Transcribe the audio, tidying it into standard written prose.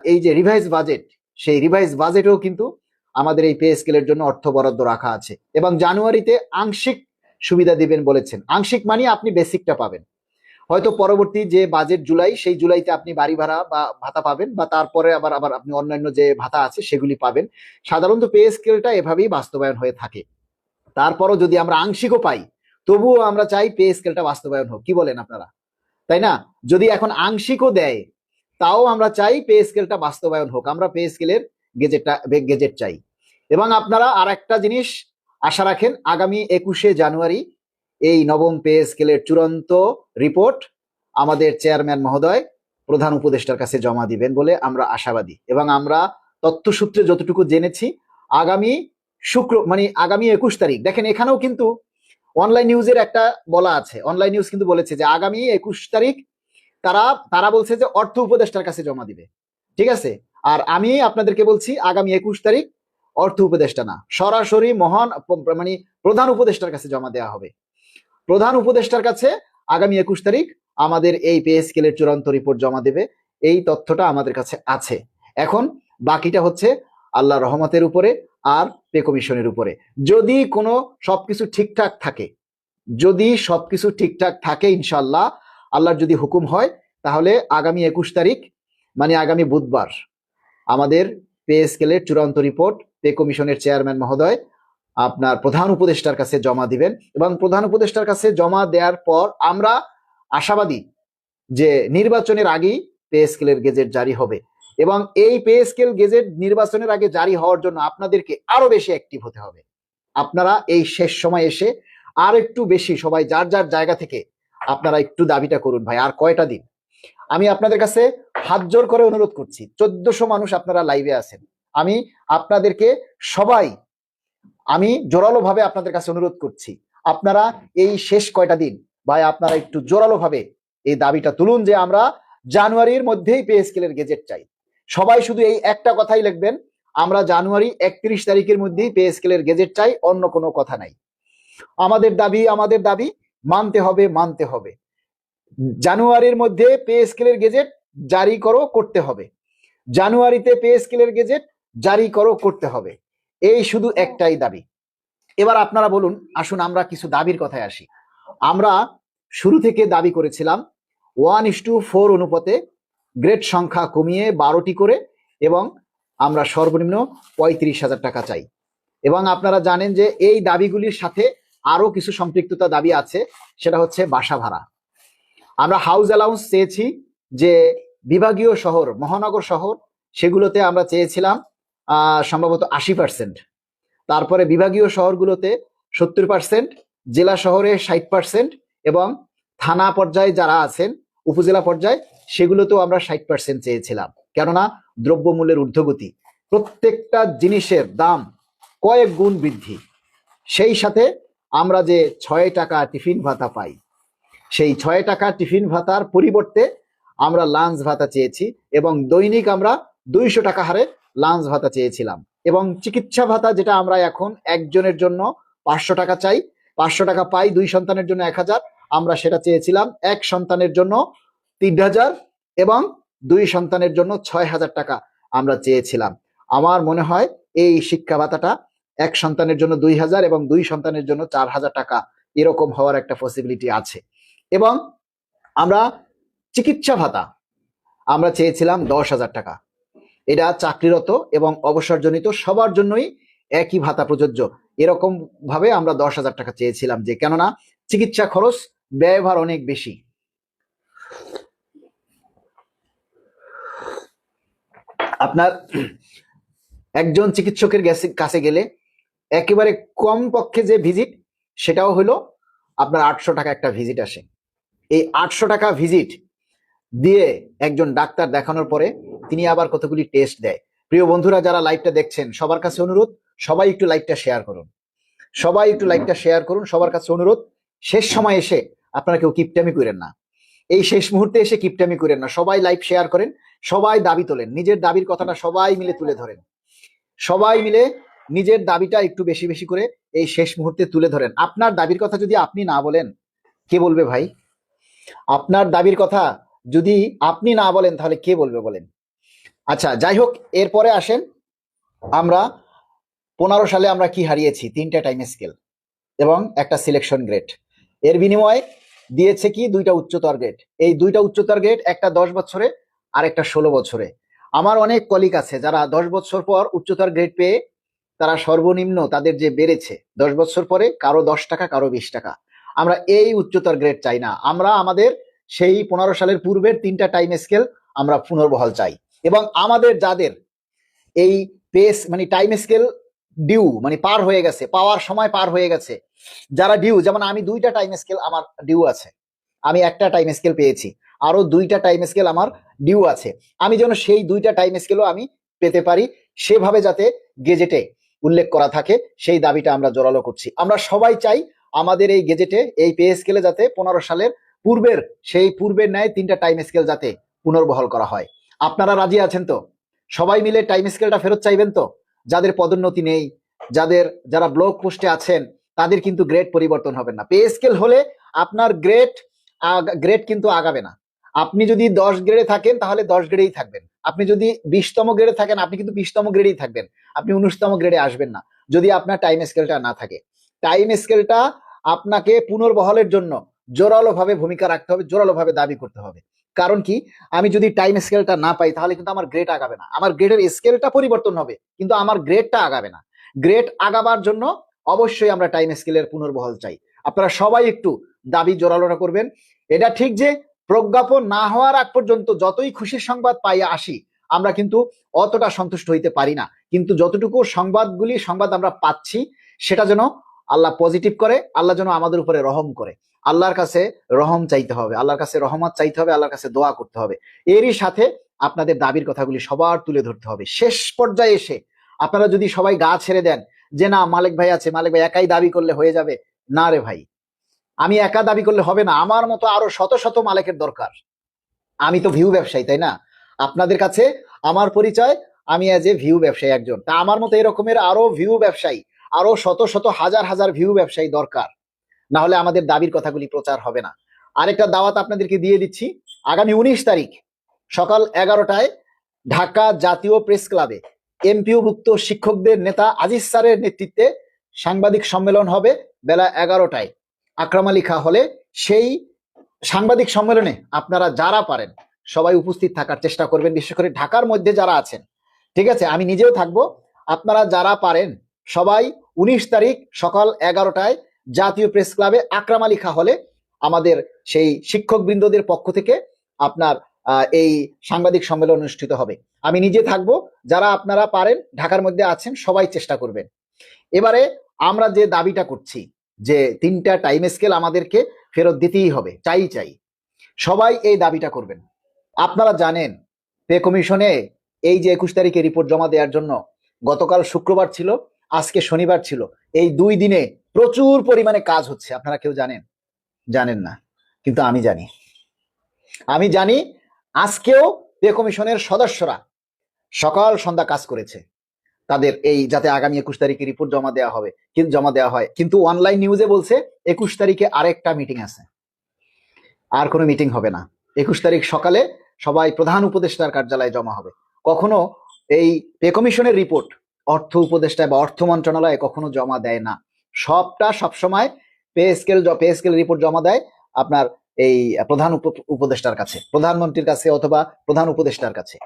এই যে revise budget, সেই রিভাইজ বাজেটেও কিন্তু আমাদের এই পে স্কেলের জন্য অর্থ বরাদ্দ রাখা আছে। এবং জানুয়ারিতে আংশিক সুবিধা দিবেন বলেছেন। আংশিক মানে আপনি বেসিকটা পাবেন, হয়তো পরবর্তী যে বাজেট জুলাই, সেই জুলাইতে আপনি বাড়ি ভাড়া বা ভাতা পাবেন, বা তারপরে আবার আবার আপনি অন্যান্য যে ভাতা আছে সেগুলি পাবেন। সাধারণত পে স্কেলটা এভাবেই বাস্তবায়ন হয়ে থাকে। তারপরও যদি আমরা আংশিকও পাই, তবুও আমরা চাই পে স্কেলটা বাস্তবায়ন হোক। কি বলেন আপনারা, তাই না? যদি এখন আংশিকও দেয়, তাও আমরা চাই পে স্কেলটা বাস্তবায়ন হোক। আমরা পে স্কেলের গেজেট চাই। এবং আপনারা আর একটা জিনিস আশা রাখেন, আগামী 21শে জানুয়ারি এই নবম পে স্কেলের চূড়ান্ত রিপোর্ট আমাদের চেয়ারম্যান মহোদয় প্রধান উপদেষ্টার কাছে জমা দিবেন বলে আমরা আশাবাদী। এবং আমরা তথ্যসূত্রে যতটুকু জেনেছি, আগামী আগামী 21 তারিখ, দেখেন এখানেও কিন্তু অনলাইন নিউজের একটা বলা আছে, অনলাইন নিউজ কিন্তু বলেছে যে আগামী 21 তারিখ তারা বলছে যে অর্থ উপদেষ্টার কাছে জমা দিবে, ঠিক আছে? আর আমি আপনাদেরকে বলছি আগামী 21 তারিখ অর্থ উপদেষ্টা না, সরাসরি প্রধান উপদেষ্টার কাছে জমা দেওয়া হবে। প্রধান উপদেষ্টার কাছে আগামী 21 তারিখ আমাদের এই পে স্কেলের চূড়ান্ত রিপোর্ট জমা দেবে। এই তথ্যটা আমাদের কাছে আছে। এখন বাকিটা হচ্ছে আল্লাহর রহমতের উপরে আর পে কমিশনের উপরে। যদি কোনো সবকিছু ঠিকঠাক থাকে, যদি সবকিছু ঠিকঠাক থাকে ইনশাল্লাহ, আল্লাহর যদি হুকুম হয়, তাহলে আগামী 21 তারিখ মানে আগামী বুধবার আমাদের পে স্কেলের চূড়ান্ত রিপোর্ট পে কমিশনের চেয়ারম্যান মহোদয় আপনার প্রধান উপদেষ্টার কাছে জমা দিবেন। এবং প্রধান উপদেষ্টার কাছে জমা দেওয়ার পর আমরা আশাবাদী যে নির্বাচনের আগেই পে স্কেলের গেজেট জারি হবে। এবং এই পে স্কেল গেজেট নির্বাচনের আগে জারি হওয়ার জন্য আপনাদেরকে আরো বেশি অ্যাক্টিভ হতে হবে। আপনারা এই শেষ সময় এসে আর একটু বেশি সবাই যার যার জায়গা থেকে আপনারা একটু দাবিটা করুন। ভাই আর কয়টা দিন, আমি আপনাদের কাছে হাত জোর করে অনুরোধ করছি। 1400 মানুষ আপনারা লাইভে আছেন, আমি আপনাদেরকে সবাই আমি জোরালো ভাবে আপনাদের কাছে অনুরোধ করছি, আপনারা এই শেষ কয়টা দিন ভাই আপনারা একটু জোরালো ভাবে এই দাবিটা তুলুন যে আমরা জানুয়ারির মধ্যেই পে স্কেলের গেজেট চাই। সবাই শুধু এই একটা কথাই লিখবেন, আমরা জানুয়ারি 31 তারিখের মধ্যেই পে স্কেলের গেজেট চাই, অন্য কোনো কথা নাই। আমাদের দাবি মানতে হবে, মানতে হবে। জানুয়ারির মধ্যে পে স্কেলের গেজেট জারি করতে হবে, জানুয়ারিতে পে স্কেলের গেজেট জারি করতে হবে। এই শুধু একটাই দাবি। এবার আপনারা বলুন, আসুন আমরা কিছু দাবির কথায় আসি। আমরা শুরু থেকে দাবি করেছিলাম 1:4 অনুপাতে গ্রেড সংখ্যা কমিয়ে 12টি করে, এবং আমরা সর্বনিম্ন 35,000 টাকা চাই। এবং আপনারা জানেন যে এই দাবিগুলির সাথে আরো কিছু সম্পৃক্ততা দাবি আছে, সেটা হচ্ছে বাসা ভাড়া। আমরা হাউস অ্যালাউন্স চেয়েছি, যে বিভাগীয় শহর, মহানগর শহর, সেগুলোতে আমরা চেয়েছিলাম সম্ভবত 80%, তারপরে বিভাগীয় শহরগুলোতে 70%, জেলা শহরে 60%, এবং থানা পর্যায়ে যারা আছেন, উপজেলা পর্যায়ে, সেগুলোতেও আমরা 60% চেয়েছিলাম। কেননা দ্রব্যমূল্যের ঊর্ধ্বগতি, প্রত্যেকটা জিনিসের দাম কয়েক গুণ বৃদ্ধি। সেই সাথে আমরা যে 6 টাকা টিফিন ভাতা পাই, সেই 6 টাকা টিফিন ভাতার পরিবর্তে আমরা লাঞ্চ ভাতা চেয়েছি, এবং দৈনিক আমরা 200 টাকা হারে লাঞ্চ ভাতা চেয়েছিলাম। এবং চিকিৎসা ভাতা, যেটা আমরা এখন একজনের জন্য 500 টাকা চাই, 500 টাকা পাই, 2 সন্তানের জন্য 1000, আমরা সেটা চেয়েছিলাম এক সন্তানের জন্য 3000, এবং 2 সন্তানের জন্য 6000 টাকা আমরা চেয়েছিলাম। আমার মনে হয় এই শিক্ষা ভাতাটা এক সন্তানের জন্য 2000 এবং 2 সন্তানের জন্য 4000 টাকা এরকম হওয়ার একটা পসিবিলিটি আছে। এবং আমরা চিকিৎসা ভাতা আমরা চেয়েছিলাম 10,000 টাকা। এটা চাকরিরত এবং অবসরজনিত সবার জন্যই একই ভাতা প্রযোজ্য। এরকম ভাবে আমরা 10,000 টাকা চেয়েছিলাম, যে কেননা চিকিৎসা খরচ ব্যয়ভার অনেক বেশি। আপনার একজন চিকিৎসকের কাছে গেলে একেবারে কম পক্ষে যে ভিজিট, সেটাও হলো আপনার 800 টাকা একটা ভিজিট আসে। এই 800 টাকা ভিজিট দিয়ে একজন ডাক্তার দেখানোর পরে তিনি আবার কতগুলি টেস্ট দেয়। প্রিয় বন্ধুরা যারা লাইভটা দেখছেন, সবার কাছে অনুরোধ, সবাই একটু লাইভটা শেয়ার করুন, সবাই একটু লাইভটা শেয়ার করুন, সবার কাছে অনুরোধ। শেষ সময় এসে আপনারা কেউ কিপটামি করেন না, এই শেষ মুহূর্তে এসে কিপটামি করেন না, সবাই লাইভ শেয়ার করেন, সবাই দাবি তোলেন, নিজের দাবির কথাটা সবাই মিলে তুলে ধরেন, সবাই মিলে নিজের দাবিটা একটু বেশি বেশি করে এই শেষ মুহূর্তে তুলে ধরেন। আপনার দাবির কথা যদি আপনি না বলেন, কে বলবে ভাই? আপনার দাবির কথা যদি আপনি না বলেন, তাহলে কে বলবে বলেন? আচ্ছা, যাই হোক, এরপরে আসেন আমরা 15 সালে আমরা কি হারিয়েছি? 3টা টাইম স্কেল এবং একটা সিলেকশন গ্রেড। এর বিনিময়ে দিয়েছে কি? 2টা উচ্চতর গ্রেড। এই 2টা উচ্চতর গ্রেড, একটা 10 বছরে আর একটা 16 বছরে। আমার অনেক কলিগ আছে যারা 10 বছর পর উচ্চতর গ্রেড পেয়ে তারা সর্বনিম্ন তাদের যে বেড়েছে 10 বছর পরে, কারো 10 টাকা, কারো 20 টাকা। আমরা এই উচ্চতর গ্রেড চাই না, আমরা আমাদের সেই 15 সালের পূর্বের 3টা টাইম স্কেল আমরা পুনর্বহাল চাই। এবং আমাদের যাদের এই পেস মানে টাইম স্কেল ডিউ মানে পার হয়ে গেছে, পাওয়ার সময় পার হয়ে গেছে, যারা ডিউ, যেমন আমি 2টা টাইম স্কেল আমার ডিউ আছে, আমি একটা টাইম স্কেল পেয়েছি, আরো 2টা টাইম স্কেল আমার ডিউ আছে, আমি যেন সেই 2টা টাইম স্কেলও আমি পেতে পারি, সেভাবে যাতে গেজেটে উল্লেখ করা থাকে, সেই দাবিটা আমরা জোরালো করছি। আমরা সবাই চাই আমাদের এই গেজেটে, এই পে স্কেলে যাতে 15 সালের পূর্বের সেই পূর্বের ন্যায় 3টা টাইম স্কেল যাতে পুনর্বহাল করা হয়। আপনারা রাজি আছেন তো? সবাই মিলে টাইম স্কেলটা ফেরত চাইবেন তো? যাদের পদোন্নতি নেই, যারা ব্লক পোস্টে আছেন, তাদের কিন্তু গ্রেড পরিবর্তন হবে না। পে স্কেল হলে আপনার গ্রেড কিন্তু আগাবে না। আপনি যদি 10 গ্রেডে থাকেন তাহলে 10 গ্রেডেই থাকবেন, আপনি যদি 20তম গ্রেডে থাকেন আপনি কিন্তু 20তম গ্রেডেই থাকবেন, আপনি 19তম গ্রেডে আসবেন না যদি আপনার টাইম স্কেলটা না থাকে। টাইম স্কেলটা আপনাকে পুনর্বহালের জন্য জোরালো ভাবে ভূমিকা রাখতে হবে, জোরালো ভাবে দাবি করতে হবে। কারণ কি? আমি যদি টাইম স্কেলটা না পাই তাহলে কিন্তু আমার গ্রেড আগাবে না, আমার গ্রেডের স্কেলটা পরিবর্তন হবে কিন্তু আমার গ্রেডটা আগাবে না। গ্রেড আগাবার জন্য অবশ্যই আমরা টাইম স্কেলের পুনর্বহাল চাই। আপনারা সবাই একটু দাবি জোরালোটা করবেন। এটা ঠিক যে প্রজ্ঞাপন না হওয়ার আগ পর্যন্ত যতই খুশির সংবাদ পাইয়া আসি, আমরা কিন্তু অতটা সন্তুষ্ট হইতে পারি না, কিন্তু যতটুকু সংবাদ আমরা পাচ্ছি, সেটা যেন আল্লাহ পজিটিভ করে, আল্লাহ যেন আমাদের উপরে রহম করে। আল্লাহর কাছে রহম চাইতে হবে, আল্লাহর কাছে রহমত চাইতে হবে, আল্লাহর কাছে দোয়া করতে হবে। এরই সাথে আপনাদের দাবির কথাগুলি সবার তুলে ধরতে হবে। শেষ পর্যায়ে এসে আপনারা যদি সবাই গা ছেড়ে দেন যে না মালিক ভাই আছে, মালিক ভাই একাই দাবি করলে হয়ে যাবে, না রে ভাই, আমি একা দাবি করলে হবে না, আমার মতো আরো শত শত মালিকের দরকার। আমি তো ভিউ ব্যবসায়ী, তাই না? আপনাদের কাছে আমার পরিচয়, আমি এজ এ ভিউ ব্যবসায়ী একজন, তা আমার মতো এরকমের আরো ভিউ ব্যবসায়ী, আরো শত শত হাজার হাজার ভিউ ব্যবসায়ী দরকার, না হলে আমাদের দাবির কথাগুলি প্রচার হবে না। আরেকটা দাওয়াত আপনাদেরকে দিয়ে দিচ্ছি, আগামী 19 তারিখ সকাল 11টায় ঢাকা জাতীয় প্রেস ক্লাবে এমপিওভুক্ত শিক্ষকদের নেতা আজিজ স্যারের নেতৃত্বে সাংবাদিক সম্মেলন হবে বেলা 11টায় আকরাম আলী খাঁ হলে। সেই সাংবাদিক সম্মেলনে আপনারা যারা পারেন সবাই উপস্থিত থাকার চেষ্টা করবেন, বিশেষ করে ঢাকার মধ্যে যারা আছেন, ঠিক আছে? আমি নিজেও থাকবো, আপনারা যারা পারেন সবাই 19 তারিখ সকাল 11টায় জাতীয় প্রেস ক্লাবে আকরাম আলী খাঁ হলে আমাদের সেই শিক্ষক বৃন্দদের পক্ষ থেকে আপনার এই সাংবাদিক সম্মেলন অনুষ্ঠিত হবে। আমি নিজে থাকবো, যারা আপনারা পারেন ঢাকার মধ্যে আছেন সবাই চেষ্টা করবেন। এবারে আমরা যে দাবিটা করছি যে 3টা টাইম স্কেল আমাদেরকে ফেরত দিতেই হবে, চাই, সবাই এই দাবিটা করবেন। আপনারা জানেন পে কমিশনে এই যে 21 তারিখে রিপোর্ট জমা দেওয়ার জন্য গতকাল শুক্রবার ছিল, আজকে শনিবার ছিল, এই 2 দিনে প্রচুর পরিমাণে কাজ হচ্ছে। আপনারা কেউ জানেন? জানেন না, কিন্তু আমি জানি আজকেও পে কমিশনের সদস্যরা সকাল সন্ধ্যা কাজ করেছে তাদের এই যাতে আগামী 21 তারিখে রিপোর্ট জমা দেওয়া হয়। কিন্তু অনলাইন নিউজে বলছে 21 তারিখে আরেকটা মিটিং আছে, আর কোনো মিটিং হবে না। 21 তারিখ সকালে সবাই প্রধান উপদেষ্টার কার্যালয়ে জমা হবে। কখনো এই পে কমিশনের রিপোর্ট অর্থ উপদেষ্টা বা অর্থ মন্ত্রণালয়ে কখনো জমা দেয় না, সবসময় পে স্কেল রিপোর্ট জমা দেয় আপনার এই প্রধান উপদেষ্টার কাছে, প্রধানমন্ত্রীর কাছে অথবা প্রধান উপদেষ্টার কাছে।